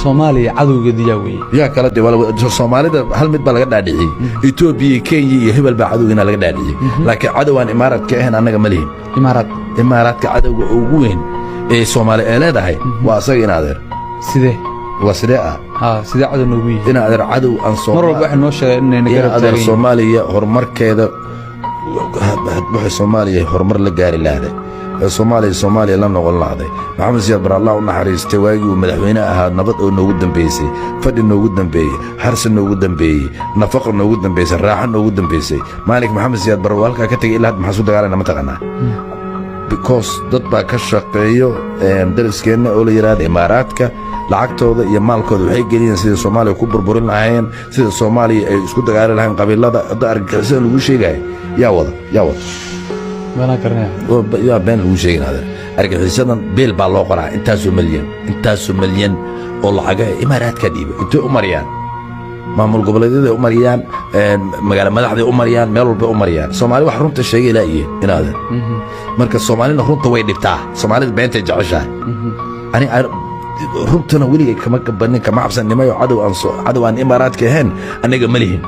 Soomaaliya cadowgeeda yaa weeyay yaa kala dib Soomaalida hal mid baa laga dhaadhiciyay Ethiopia Kenya iyo hebel baa cadowgina laga dhaadhiciyay laakiin cadawaan Imaaraadka ahayn anaga ma lihin Imaaraadka cadowga ugu weyn ee Soomaali ay leedahay waa asaga in adeer sidee waa sidee sidee cadow noogu yihiin in adeer cadow aan Soomaali mar walba wax noo sheegay inay garab taagan Soomaaliya horumarkeeda waxa Soomaaliya horumar la gaari lahayd Soomaaliya la noqon lahayd Maxamed Siyaad Barre Allah u naxariistay waagii uu madaxweyne ahaa nabad oo noogu dambeysay fadhi noogu dambeeyay harsan noogu dambeeyay nafaqo noogu dambeysay raaxo noogu dambeysay Maalik Maxamed Siyaad Barre halka ka tagay ilaa maxaa soo dagaalanaa ma taqaanaa because dad baa ka shaqeeyo dariskeenna oo la yiraahdo Imaaraadka lacagtooda iyo maalkooda waxay geliyeen sida Soomaaliya ku burburin lahaayeen sida Soomaaliya ay isku dagaali lahayn qabiilada argagixisada lagu sheegay yaa wada bana karnaa yaa been lagu sheegay argagixisadan beel baa loo qoraa intaasoo milyan oo lacag Imaaraadka dhiibay intee u mariyaan maamul goboleedyada u mariyaan magaala madaxda u mariyaan meel walba u mariyaan Soomaali wax runta sheegay ilaahay inaad marka Soomaalina runta way dhibtaa Soomaalida beenta jeceshahay ani runtana weliga kama gabanin kama cabsan nimayo cadow aan Imaaraadka ahayn anaga ma lihin